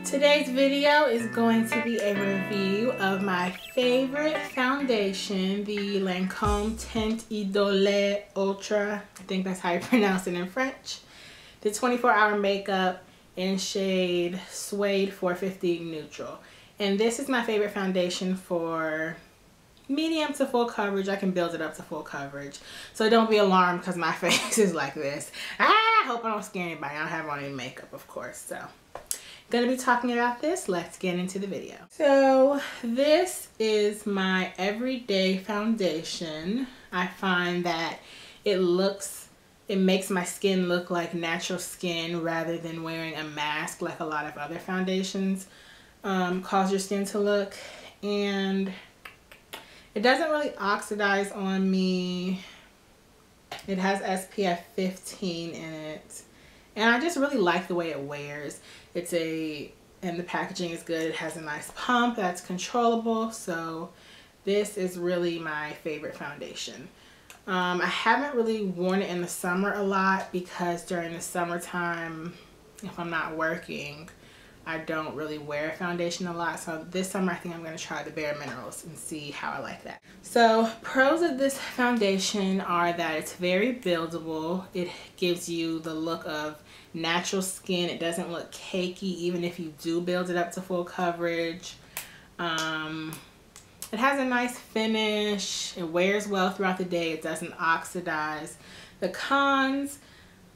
Today's video is going to be a review of my favorite foundation, the Lancome Teint Idole Ultra. I think that's how you pronounce it in French. The 24-hour makeup in shade Suede 450 Neutral. And this is my favorite foundation for medium to full coverage. I can build it up to full coverage. So don't be alarmed because my face is like this. I hope I don't scare anybody. I don't have on any makeup, of course. So gonna be talking about this. Let's get into the video. So this is my everyday foundation. I find that it makes my skin look like natural skin rather than wearing a mask like a lot of other foundations cause your skin to look. And it doesn't really oxidize on me. It has SPF 15 in it. And I just really like the way it wears. And the packaging is good. It has a nice pump that's controllable. So this is really my favorite foundation. I haven't really worn it in the summer a lot because during the summertime, if I'm not working, I don't really wear foundation a lot. So this summer I think I'm going to try the Bare Minerals and see how I like that. So pros of this foundation are that it's very buildable. It gives you the look of natural skin. It doesn't look cakey even if you do build it up to full coverage. It has a nice finish. It wears well throughout the day. It doesn't oxidize. The cons,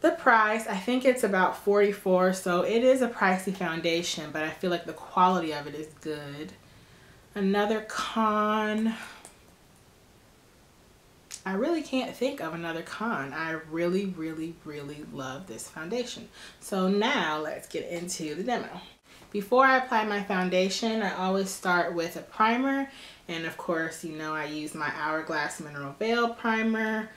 the price, I think it's about $44, so it is a pricey foundation, but I feel like the quality of it is good. Another con, I really can't think of another con. I really, really, really love this foundation. So now let's get into the demo. Before I apply my foundation, I always start with a primer. And of course, you know, I use my Hourglass Mineral Veil Primer.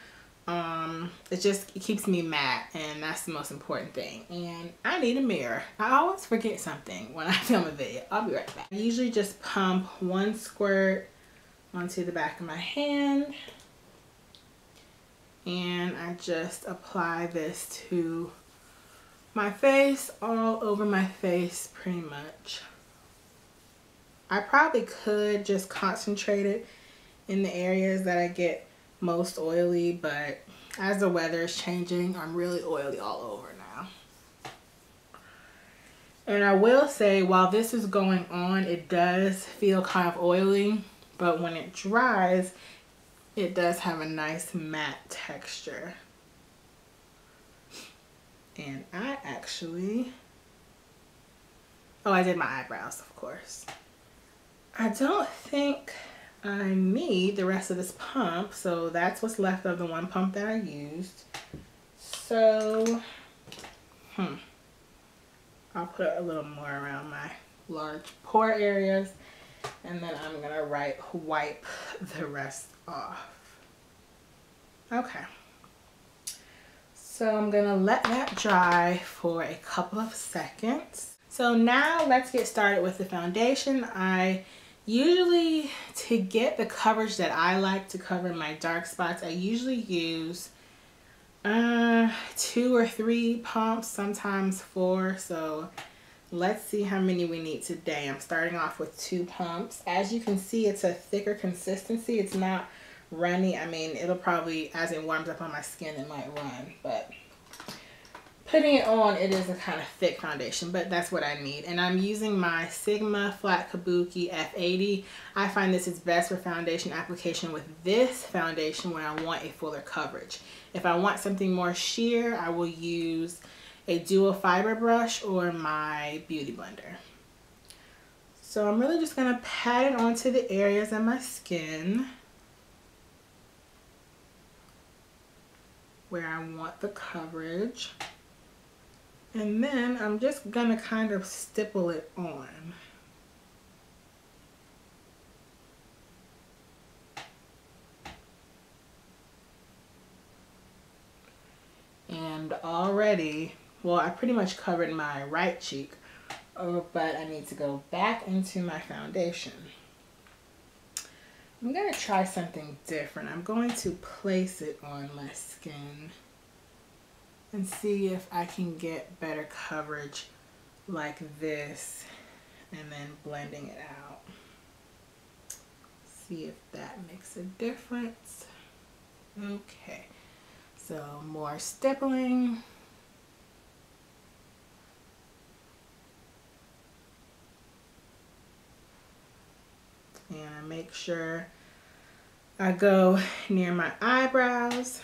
It keeps me matte, and that's the most important thing. And I need a mirror. I always forget something when I film a video. I'll be right back. I usually just pump one squirt onto the back of my hand. And I just apply this to my face, all over my face pretty much. I probably could just concentrate it in the areas that I get most oily, but as the weather is changing, I'm really oily all over now. And I will say, while this is going on, it does feel kind of oily, but when it dries, it does have a nice matte texture. And I did my eyebrows, of course. I don't think I need the rest of this pump, so that's what's left of the one pump that I used. So, I'll put a little more around my large pore areas, and then I'm gonna wipe the rest off. Okay. So I'm gonna let that dry for a couple of seconds. So now let's get started with the foundation. I usually, to get the coverage that I like to cover my dark spots, I usually use 2 or 3 pumps, sometimes 4. So let's see how many we need today. I'm starting off with 2 pumps. As you can see, it's a thicker consistency. It's not runny. I mean, it'll probably, as it warms up on my skin, it might run, but putting it on, it is a kind of thick foundation, but that's what I need. And I'm using my Sigma Flat Kabuki F80. I find this is best for foundation application with this foundation when I want a fuller coverage. If I want something more sheer, I will use a dual fiber brush or my beauty blender. So I'm really just gonna pat it onto the areas of my skin where I want the coverage. And then I'm just gonna kind of stipple it on. And already, well, I pretty much covered my right cheek, but I need to go back into my foundation. I'm gonna try something different. I'm going to place it on my skin and see if I can get better coverage like this and then blending it out. See if that makes a difference. Okay, so more stippling. And I make sure I go near my eyebrows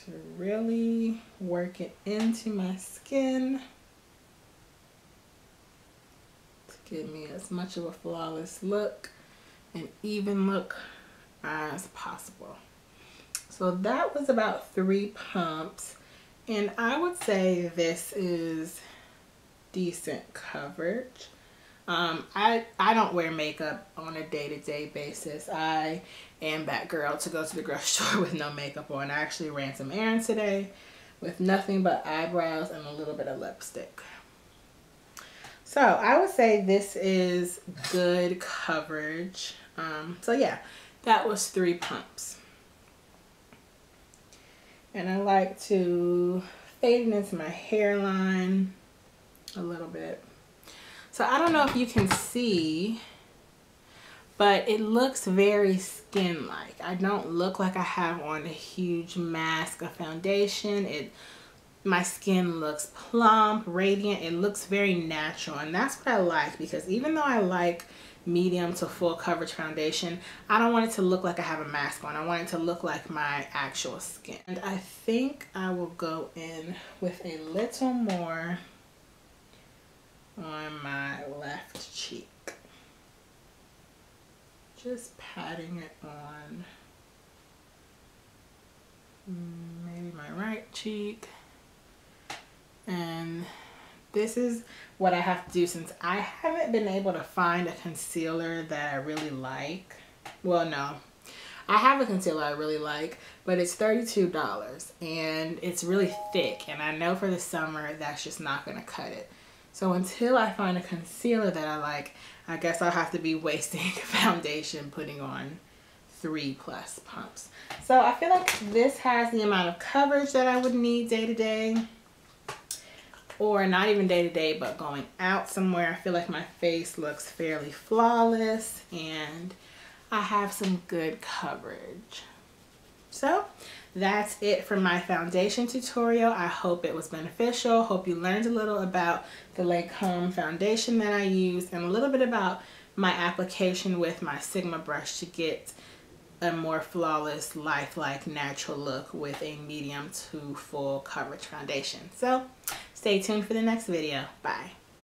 to really work it into my skin to give me as much of a flawless look and even look as possible. So that was about 3 pumps, and I would say this is decent coverage. I don't wear makeup on a day-to-day basis. I am that girl to go to the grocery store with no makeup on. I actually ran some errands today with nothing but eyebrows and a little bit of lipstick. So I would say this is good coverage. So yeah, that was 3 pumps. And I like to fade it into my hairline a little bit. So I don't know if you can see, but it looks very skin-like. I don't look like I have on a huge mask of foundation. My skin looks plump, radiant. It looks very natural, and that's what I like, because even though I like medium to full coverage foundation, I don't want it to look like I have a mask on. I want it to look like my actual skin. And I think I will go in with a little more on my left cheek. Just patting it on maybe my right cheek. And this is what I have to do since I haven't been able to find a concealer that I really like. Well, no. I have a concealer I really like, but it's $32 and it's really thick, and I know for the summer that's just not gonna cut it. So until I find a concealer that I like, I guess I'll have to be wasting foundation putting on 3+ pumps. So I feel like this has the amount of coverage that I would need day to day, or not even day to day, but going out somewhere. I feel like my face looks fairly flawless and I have some good coverage. So that's it for my foundation tutorial. I hope it was beneficial. Hope you learned a little about the Lancome foundation that I use and a little bit about my application with my Sigma brush to get a more flawless, lifelike, natural look with a medium to full coverage foundation. So stay tuned for the next video. Bye.